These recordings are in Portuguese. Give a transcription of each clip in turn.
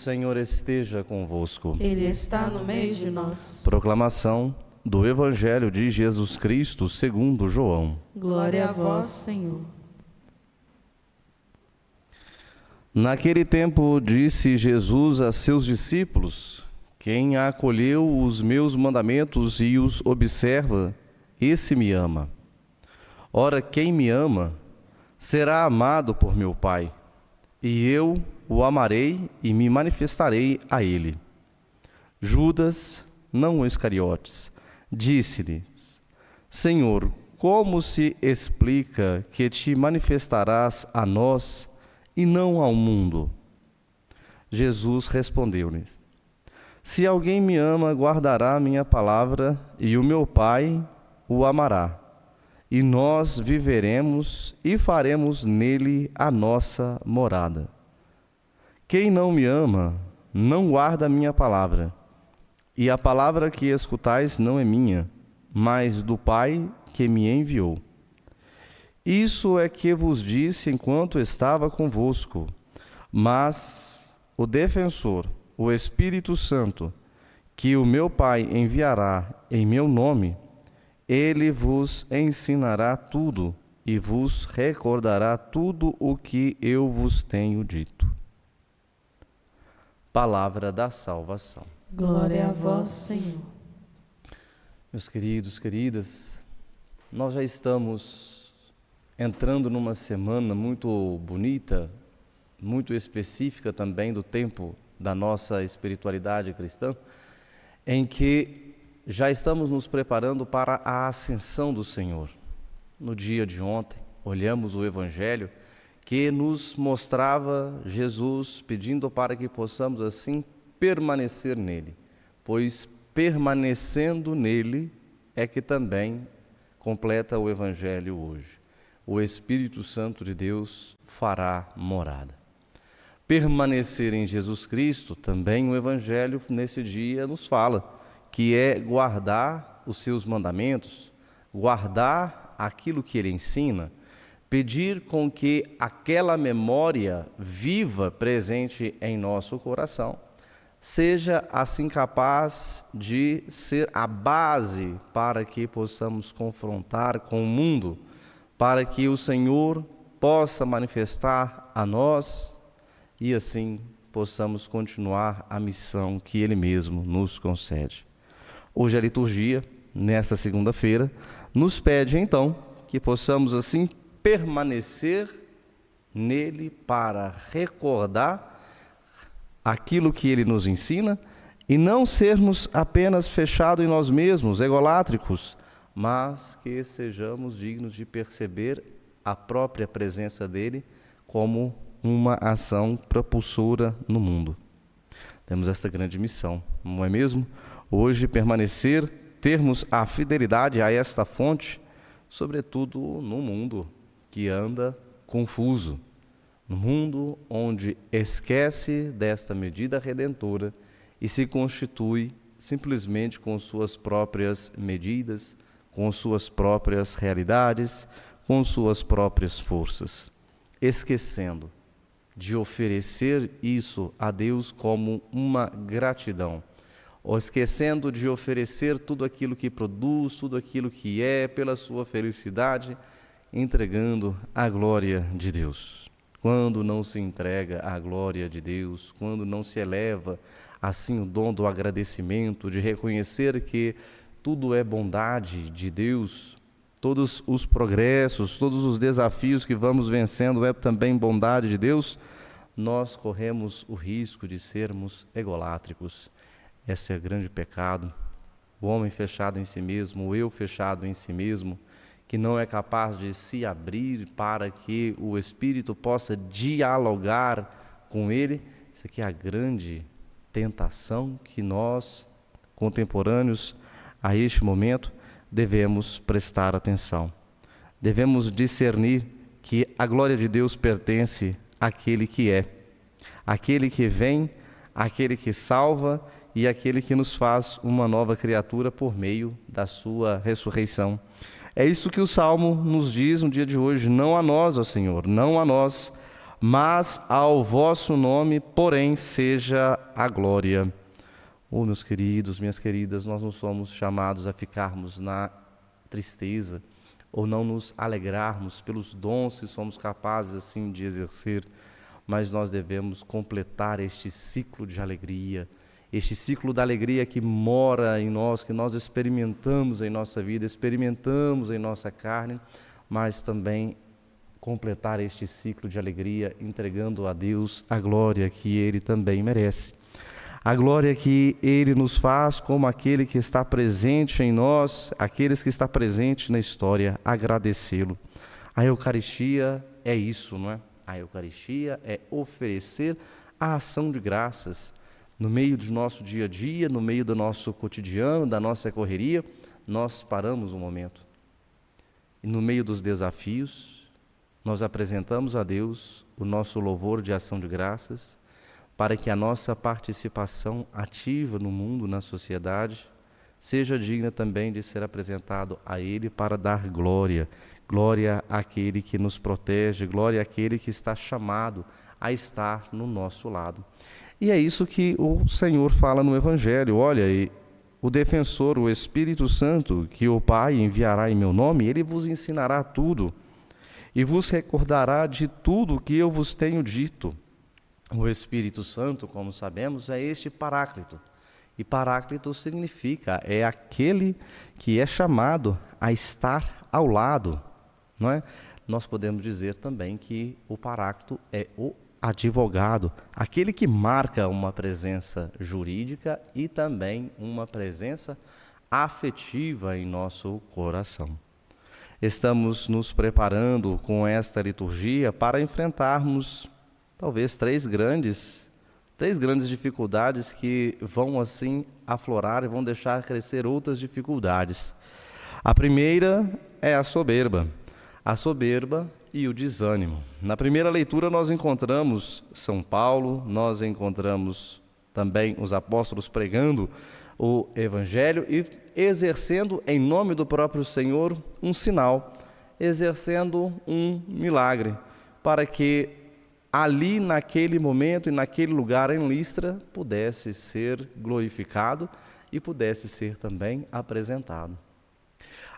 Senhor esteja convosco. Ele está no meio de nós. Proclamação do Evangelho de Jesus Cristo segundo João. Glória a vós, Senhor. Naquele tempo disse Jesus a seus discípulos: quem acolheu os meus mandamentos e os observa, esse me ama. Ora, quem me ama será amado por meu Pai, e eu o amarei e me manifestarei a ele. Judas, não o Iscariotes, disse-lhe: Senhor, como se explica que te manifestarás a nós e não ao mundo? Jesus respondeu-lhe: Se alguém me ama, guardará minha palavra, e o meu Pai o amará. E nós viveremos e faremos nele a nossa morada. Quem não me ama, não guarda a minha palavra. E a palavra que escutais não é minha, mas do Pai que me enviou. Isso é que vos disse enquanto estava convosco. Mas o defensor, o Espírito Santo, que o meu Pai enviará em meu nome, ele vos ensinará tudo e vos recordará tudo o que eu vos tenho dito. Palavra da salvação. Glória a vós, Senhor. Meus queridos, queridas, nós já estamos entrando numa semana muito bonita, muito específica também do tempo da nossa espiritualidade cristã, em que já estamos nos preparando para a ascensão do Senhor. No dia de ontem, olhamos o Evangelho que nos mostrava Jesus pedindo para que possamos assim permanecer nele, pois permanecendo nele é que também completa o Evangelho hoje. O Espírito Santo de Deus fará morada. Permanecer em Jesus Cristo, também o Evangelho nesse dia nos fala, que é guardar os seus mandamentos, guardar aquilo que ele ensina, pedir com que aquela memória viva, presente em nosso coração, seja assim capaz de ser a base para que possamos confrontar com o mundo, para que o Senhor possa manifestar a nós e assim possamos continuar a missão que Ele mesmo nos concede. Hoje a liturgia, nesta segunda-feira, nos pede então que possamos assim permanecer nele para recordar aquilo que ele nos ensina e não sermos apenas fechados em nós mesmos, egolátricos, mas que sejamos dignos de perceber a própria presença dele como uma ação propulsora no mundo. Temos esta grande missão, não é mesmo? Hoje permanecer, termos a fidelidade a esta fonte, sobretudo no mundo que anda confuso, no mundo onde esquece desta medida redentora e se constitui simplesmente com suas próprias medidas, com suas próprias realidades, com suas próprias forças, esquecendo de oferecer isso a Deus como uma gratidão, ou esquecendo de oferecer tudo aquilo que produz, tudo aquilo que é, pela sua felicidade, entregando a glória de Deus. Quando não se entrega a glória de Deus, quando não se eleva assim o dom do agradecimento, de reconhecer que tudo é bondade de Deus, todos os progressos, todos os desafios que vamos vencendo é também bondade de Deus, nós corremos o risco de sermos egolátricos. Esse é o grande pecado, o homem fechado em si mesmo, o eu fechado em si mesmo, que não é capaz de se abrir para que o Espírito possa dialogar com ele. Isso aqui é a grande tentação que nós, contemporâneos a este momento, devemos prestar atenção. Devemos discernir que a glória de Deus pertence àquele que é, àquele que vem, àquele que salva e aquele que nos faz uma nova criatura por meio da sua ressurreição. É isso que o Salmo nos diz no dia de hoje: não a nós, ó Senhor, não a nós, mas ao vosso nome, porém, seja a glória. Oh, meus queridos, minhas queridas, nós não somos chamados a ficarmos na tristeza ou não nos alegrarmos pelos dons que somos capazes assim de exercer, mas nós devemos completar este ciclo de alegria, este ciclo da alegria que mora em nós, que nós experimentamos em nossa vida, experimentamos em nossa carne, mas também completar este ciclo de alegria entregando a Deus a glória que Ele também merece. A glória que Ele nos faz como aquele que está presente em nós, aqueles que está presente na história, agradecê-lo. A Eucaristia é isso, não é? A Eucaristia é oferecer a ação de graças. No meio do nosso dia a dia, no meio do nosso cotidiano, da nossa correria, nós paramos um momento. E no meio dos desafios, nós apresentamos a Deus o nosso louvor de ação de graças, para que a nossa participação ativa no mundo, na sociedade, seja digna também de ser apresentado a Ele para dar glória. Glória àquele que nos protege, glória àquele que está chamado a estar no nosso lado. E é isso que o Senhor fala no Evangelho. Olha, o defensor, o Espírito Santo, que o Pai enviará em meu nome, Ele vos ensinará tudo e vos recordará de tudo o que eu vos tenho dito. O Espírito Santo, como sabemos, é este Paráclito. E Paráclito significa, é aquele que é chamado a estar ao lado, não é? Nós podemos dizer também que o Paráclito é o advogado, aquele que marca uma presença jurídica e também uma presença afetiva em nosso coração. Estamos nos preparando com esta liturgia para enfrentarmos talvez três grandes dificuldades que vão assim aflorar e vão deixar crescer outras dificuldades. A primeira é a soberba e o desânimo. Na primeira leitura nós encontramos São Paulo, nós encontramos também os apóstolos pregando o Evangelho e exercendo em nome do próprio Senhor um sinal, exercendo um milagre, para que ali naquele momento e naquele lugar em Listra pudesse ser glorificado e pudesse ser também apresentado.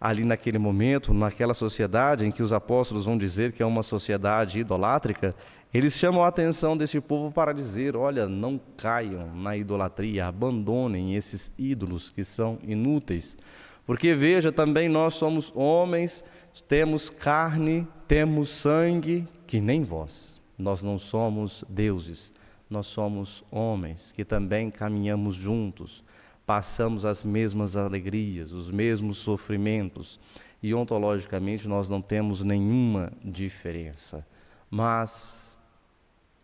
Ali naquele momento, naquela sociedade em que os apóstolos vão dizer que é uma sociedade idolátrica, eles chamam a atenção desse povo para dizer, olha, não caiam na idolatria, abandonem esses ídolos que são inúteis. Porque veja, também nós somos homens, temos carne, temos sangue, que nem vós. Nós não somos deuses, nós somos homens que também caminhamos juntos, passamos as mesmas alegrias, os mesmos sofrimentos e ontologicamente nós não temos nenhuma diferença. Mas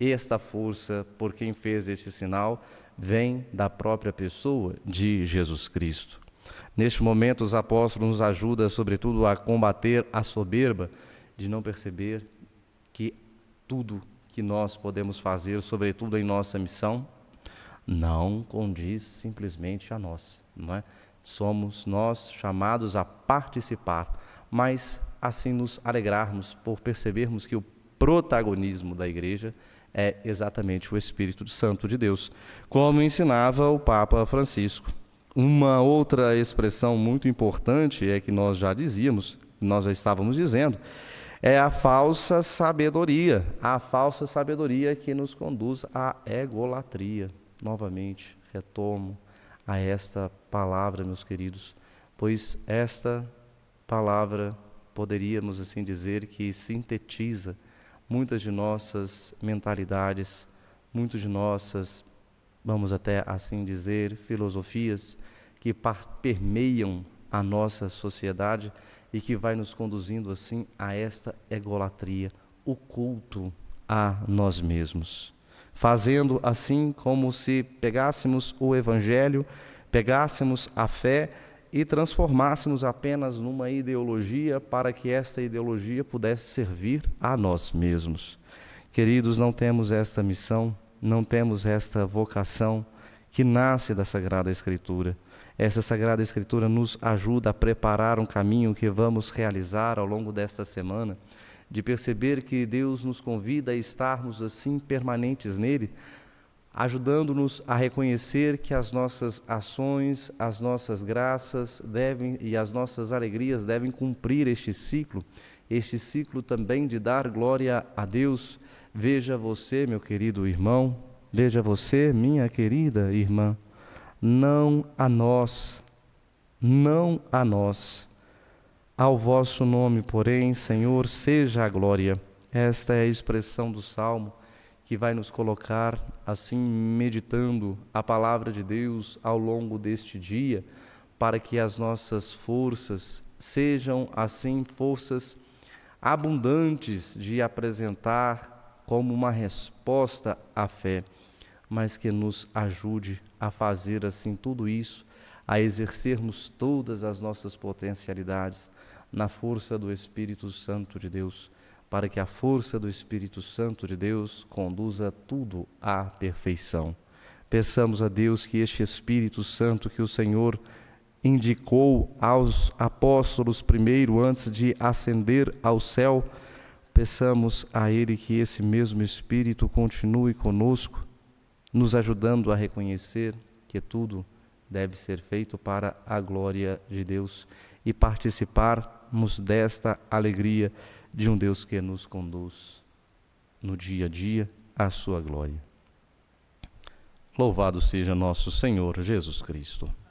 esta força, por quem fez este sinal, vem da própria pessoa de Jesus Cristo. Neste momento, os apóstolos nos ajudam, sobretudo, a combater a soberba de não perceber que tudo que nós podemos fazer, sobretudo em nossa missão, não condiz simplesmente a nós, não é? Somos nós chamados a participar, mas assim nos alegrarmos por percebermos que o protagonismo da Igreja é exatamente o Espírito Santo de Deus, como ensinava o Papa Francisco. Uma outra expressão muito importante é que nós já dizíamos, nós já estávamos dizendo, é a falsa sabedoria que nos conduz à egolatria. Novamente, retomo a esta palavra, meus queridos, pois esta palavra, poderíamos assim dizer, que sintetiza muitas de nossas mentalidades, muitas de nossas, vamos até assim dizer, filosofias que permeiam a nossa sociedade e que vai nos conduzindo assim a esta egolatria, o culto a nós mesmos. Fazendo assim como se pegássemos o Evangelho, pegássemos a fé e transformássemos apenas numa ideologia para que esta ideologia pudesse servir a nós mesmos. Queridos, não temos esta missão, não temos esta vocação que nasce da Sagrada Escritura. Essa Sagrada Escritura nos ajuda a preparar um caminho que vamos realizar ao longo desta semana, de perceber que Deus nos convida a estarmos assim permanentes nele, ajudando-nos a reconhecer que as nossas ações, as nossas graças e as nossas alegrias devem cumprir este ciclo também de dar glória a Deus. Veja você, meu querido irmão, veja você, minha querida irmã, não a nós, ao vosso nome, porém, Senhor, seja a glória. Esta é a expressão do Salmo que vai nos colocar assim meditando a palavra de Deus ao longo deste dia, para que as nossas forças sejam assim forças abundantes de apresentar como uma resposta à fé, mas que nos ajude a fazer assim tudo isso, a exercermos todas as nossas potencialidades na força do Espírito Santo de Deus, para que a força do Espírito Santo de Deus conduza tudo à perfeição. Peçamos a Deus que este Espírito Santo que o Senhor indicou aos apóstolos primeiro, antes de ascender ao céu, peçamos a Ele que esse mesmo Espírito continue conosco, nos ajudando a reconhecer que tudo deve ser feito para a glória de Deus e participarmos desta alegria de um Deus que nos conduz no dia a dia à sua glória. Louvado seja nosso Senhor Jesus Cristo.